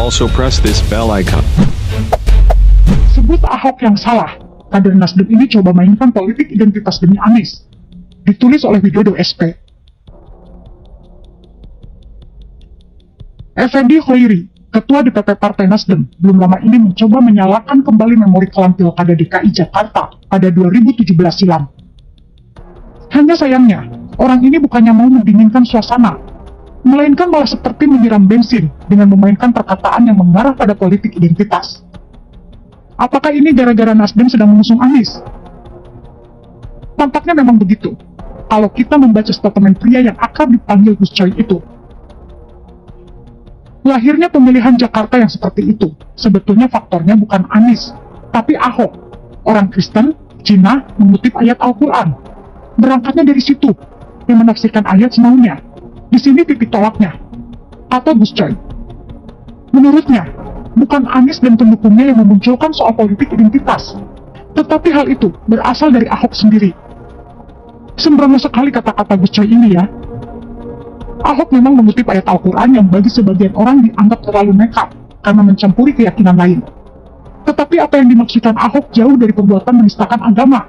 Also press this bell icon. Sebut Ahok yang salah. Kader Nasdem ini coba mainkan politik identitas demi Anies. Ditulis oleh Widodo SP. Effendi Hoiri, Ketua DPP Partai Nasdem, belum lama ini mencoba menyalakan kembali memori kelam Pilkada DKI Jakarta pada 2017 silam. Hanya sayangnya, orang ini bukannya mau mendinginkan suasana, melainkan malah seperti menyiram bensin dengan memainkan perkataan yang mengarah pada politik identitas. Apakah ini gara-gara Nasdem sedang mengusung Anies? Tampaknya memang begitu, kalau kita membaca statement pria yang akrab dipanggil Gus Coy itu. Lahirnya pemilihan Jakarta yang seperti itu, sebetulnya faktornya bukan Anies, tapi Ahok, orang Kristen, Cina, mengutip ayat Al-Quran. Berangkatnya dari situ, yang menafsirkan ayat semaunya. Di sini titik tolaknya. Atau Gus Coy. Menurutnya, bukan Anies dan pendukungnya yang memunculkan soal politik identitas, tetapi hal itu berasal dari Ahok sendiri. Sembrono sekali kata-kata Gus Coy ini ya. Ahok memang mengutip ayat Al-Quran yang bagi sebagian orang dianggap terlalu nekat karena mencampuri keyakinan lain. Tetapi apa yang dimaksudkan Ahok jauh dari perbuatan menistakan agama.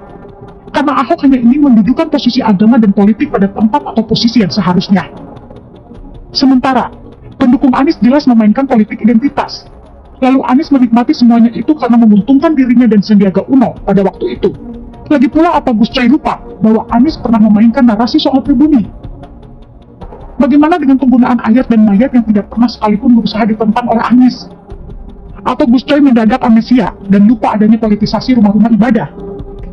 Karena Ahok hanya ingin mendudukan posisi agama dan politik pada tempat atau posisi yang seharusnya. Sementara, pendukung Anies jelas memainkan politik identitas. Lalu Anies menikmati semuanya itu karena menguntungkan dirinya dan Sandiaga Uno pada waktu itu. Lagi pula apa Gus Coy lupa bahwa Anies pernah memainkan narasi soal pribumi. Bagaimana dengan penggunaan ayat dan mayat yang tidak pernah sekalipun berusaha ditentang oleh Anies? Atau Gus Coy mendadak amnesia dan lupa adanya politisasi rumah-rumah ibadah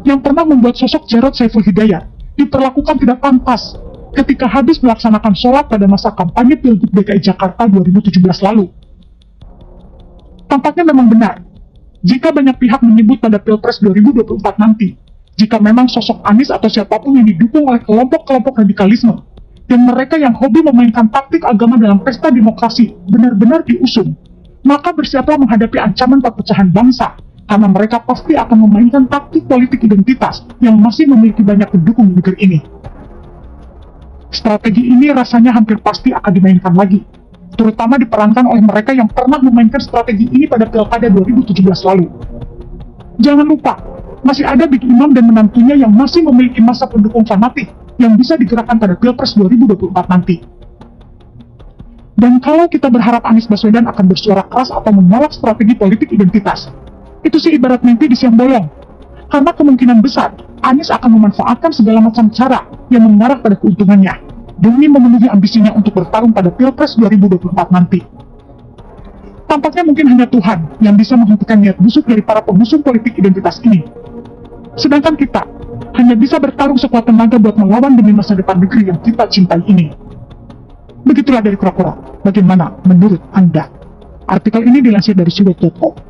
yang pernah membuat sosok Jarod Saiful Hidayat diperlakukan tidak pantas ketika habis melaksanakan sholat pada masa kampanye Pilgub DKI Jakarta 2017 lalu. Tampaknya memang benar, jika banyak pihak menyebut pada Pilpres 2024 nanti, jika memang sosok Anies atau siapapun yang didukung oleh kelompok-kelompok radikalisme, dan mereka yang hobi memainkan taktik agama dalam pesta demokrasi benar-benar diusung, maka bersiaplah menghadapi ancaman perpecahan bangsa, karena mereka pasti akan memainkan taktik politik identitas yang masih memiliki banyak pendukung di negeri ini. Strategi ini rasanya hampir pasti akan dimainkan lagi, terutama diperankan oleh mereka yang pernah memainkan strategi ini pada Pilkada 2017 lalu. Jangan lupa, masih ada Big Imam dan menantunya yang masih memiliki massa pendukung fanatik yang bisa digerakkan pada Pilpres 2024 nanti. Dan kalau kita berharap Anies Baswedan akan bersuara keras atau menolak strategi politik identitas, itu sih ibarat mimpi di siang bolong. Karena kemungkinan besar, Anies akan memanfaatkan segala macam cara yang mengarah pada keuntungannya, demi memenuhi ambisinya untuk bertarung pada Pilpres 2024 nanti. Tampaknya mungkin hanya Tuhan yang bisa menghentikan niat busuk dari para pengusung politik identitas ini. Sedangkan kita hanya bisa bertarung sekuat tenaga buat melawan demi masa depan negeri yang kita cintai ini. Begitulah dari Kura-Kura. Bagaimana menurut Anda? Artikel ini dilansir dari siwet.com.